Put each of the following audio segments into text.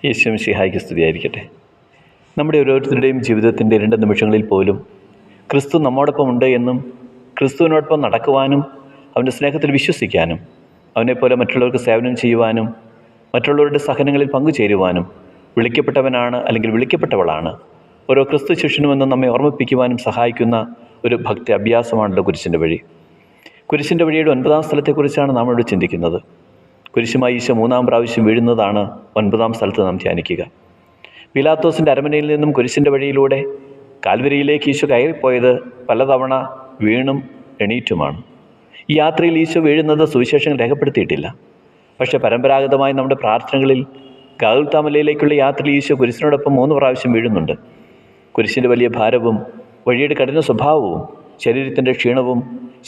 യേശു മിശിഹായ്ക്ക് സ്തുതിയായിരിക്കട്ടെ. നമ്മുടെ ഓരോരുത്തരുടെയും ജീവിതത്തിൻ്റെ ഇരുണ്ട നിമിഷങ്ങളിൽ പോലും ക്രിസ്തു നമ്മോടൊപ്പം ഉണ്ട് എന്നും ക്രിസ്തുവിനോടൊപ്പം നടക്കുവാനും അവൻ്റെ സ്നേഹത്തിൽ വിശ്വസിക്കാനും അവനെപ്പോലെ മറ്റുള്ളവർക്ക് സേവനം ചെയ്യുവാനും മറ്റുള്ളവരുടെ സഹനങ്ങളിൽ പങ്കുചേരുവാനും വിളിക്കപ്പെട്ടവനാണ് അല്ലെങ്കിൽ വിളിക്കപ്പെട്ടവളാണ് ഓരോ ക്രിസ്തു ശിഷ്യനുമെന്ന് നമ്മെ ഓർമ്മിപ്പിക്കുവാനും സഹായിക്കുന്ന ഒരു ഭക്തി അഭ്യാസമാണല്ലോ കുരിശിൻ്റെ വഴി. കുരിശിൻ്റെ വഴിയുടെ 9-ാം സ്ഥലത്തെക്കുറിച്ചാണ് നാം ഇവിടെ ചിന്തിക്കുന്നത്. കുരിശുമായി ഈശോ 3-ാം പ്രാവശ്യം വീഴുന്നതാണ് 9-ാം സ്ഥലത്ത് നാം ധ്യാനിക്കുക. പീലാത്തോസിൻ്റെ അരമനയിൽ നിന്നും കുരിശിൻ്റെ വഴിയിലൂടെ കാൽവരിയിലേക്ക് ഈശോ കയറിപ്പോയത് പലതവണ വീണും എണീറ്റുമാണ്. ഈ യാത്രയിൽ ഈശോ വീഴുന്നത് സുവിശേഷങ്ങൾ രേഖപ്പെടുത്തിയിട്ടില്ല. പക്ഷേ പരമ്പരാഗതമായി നമ്മുടെ പ്രാർത്ഥനകളിൽ ഗാഗുൽത്താമലയിലേക്കുള്ള യാത്രയിൽ ഈശോ കുരിശിനോടൊപ്പം 3 പ്രാവശ്യം വീഴുന്നുണ്ട്. കുരിശിൻ്റെ വലിയ ഭാരവും വഴിയുടെ കഠിന സ്വഭാവവും ശരീരത്തിൻ്റെ ക്ഷീണവും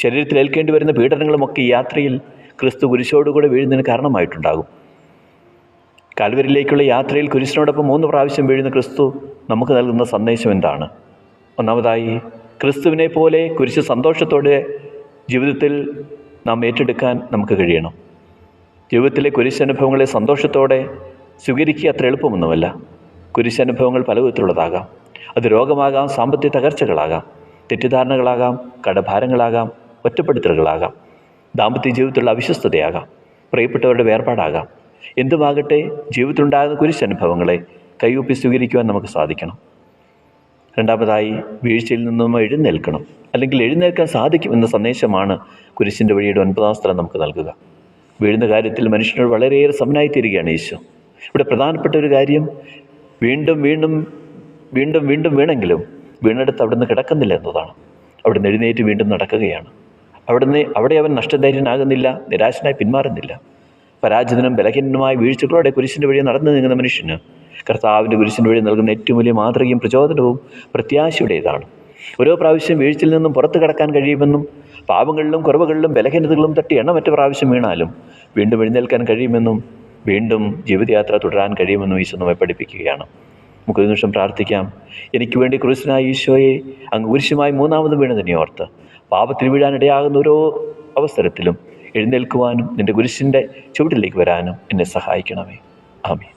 ശരീരത്തിൽ ഏൽക്കേണ്ടി വരുന്ന പീഡനങ്ങളുമൊക്കെ ഈ യാത്രയിൽ ക്രിസ്തു കുരിശോടുകൂടെ വീഴുന്നതിന് കാരണമായിട്ടുണ്ടാകും. കാൽവരിയിലേക്കുള്ള യാത്രയിൽ കുരിശിനോടൊപ്പം 3 പ്രാവശ്യം വീഴുന്ന ക്രിസ്തു നമുക്ക് നൽകുന്ന സന്ദേശം എന്താണ്? ഒന്നാമതായി, ക്രിസ്തുവിനെ പോലെ കുരിശ് സന്തോഷത്തോടെ ജീവിതത്തിൽ നാം ഏറ്റെടുക്കാൻ നമുക്ക് കഴിയണം. ജീവിതത്തിലെ കുരിശനുഭവങ്ങളെ സന്തോഷത്തോടെ സ്വീകരിക്കുക അത്ര എളുപ്പമൊന്നുമല്ല. കുരിശനുഭവങ്ങൾ പല വിധത്തിലുള്ളതാകാം. അത് രോഗമാകാം, സാമ്പത്തിക തകർച്ചകളാകാം, തെറ്റിദ്ധാരണകളാകാം, കടഭാരങ്ങളാകാം, ഒറ്റപ്പെടുത്തലുകളാകാം, ദാമ്പത്യ ജീവിതത്തിലുള്ള അവിശ്വസ്തതയാകാം, പ്രിയപ്പെട്ടവരുടെ വേർപാടാകാം. എന്തുമാകട്ടെ, ജീവിതത്തിലുണ്ടാകുന്ന കുരിശനുഭവങ്ങളെ കൈയൊപ്പി സ്വീകരിക്കുവാൻ നമുക്ക് സാധിക്കണം. രണ്ടാമതായി, വീഴ്ചയിൽ നിന്നും എഴുന്നേൽക്കണം, അല്ലെങ്കിൽ എഴുന്നേൽക്കാൻ സാധിക്കും എന്ന സന്ദേശമാണ് കുരിശിൻ്റെ വഴിയുടെ 9-ാം സ്ഥലം നമുക്ക് നൽകുക. വീഴുന്ന കാര്യത്തിൽ മനുഷ്യനോട് വളരെയേറെ സമനായിത്തീരുകയാണ് ഈശോ. ഇവിടെ പ്രധാനപ്പെട്ട ഒരു കാര്യം, വീണ്ടും വീണ്ടും വീണ്ടും വീണ്ടും വീണെങ്കിലും വീണെടുത്ത് അവിടുന്ന് കിടക്കുന്നില്ല എന്നതാണ്. അവിടുന്ന് എഴുന്നേറ്റ് വീണ്ടും നടക്കുകയാണ്. അവിടെ അവൻ നഷ്ടധൈര്യനാകുന്നില്ല, നിരാശനായി പിന്മാറുന്നില്ല. പരാജിതനും ബലഹീനനുമായ വീഴ്ചകളോടെ കുരിശിൻ്റെ വഴി നടന്നു നീങ്ങുന്ന മനുഷ്യന് കർത്താവിൻ്റെ കുരിശിൻ്റെ വഴി നൽകുന്ന ഏറ്റവും വലിയ മാതൃകയും പ്രചോദനവും പ്രത്യാശയുടേതാണ്. ഓരോ പ്രാവശ്യം വീഴ്ചയിൽ നിന്നും പുറത്തു കടക്കാൻ കഴിയുമെന്നും പാപങ്ങളിലും കുറവുകളിലും ബലഹീനതകളും തട്ടി എണ്ണമറ്റ പ്രാവശ്യം വീണാലും വീണ്ടും എഴുന്നേൽക്കാൻ കഴിയുമെന്നും വീണ്ടും ജീവിതയാത്ര തുടരാൻ കഴിയുമെന്നും ഈശോ നമ്മെ പഠിപ്പിക്കുകയാണ്. നമുക്കൊരു നിമിഷം പ്രാർത്ഥിക്കാം. എനിക്ക് വേണ്ടി ക്രൂശനായ ഈശോയെ, അങ്ങ് കുരിശുമായി 3-ാമത് വീണതിനെ ഓർത്ത് പാപത്തിൽ വീഴാനിടയാകുന്ന ഓരോ അവസരത്തിലും എഴുന്നേൽക്കുവാനും നിൻ്റെ കുരിശിൻ്റെ ചുവട്ടിലേക്ക് വരാനും എന്നെ സഹായിക്കണമേ. ആമേൻ.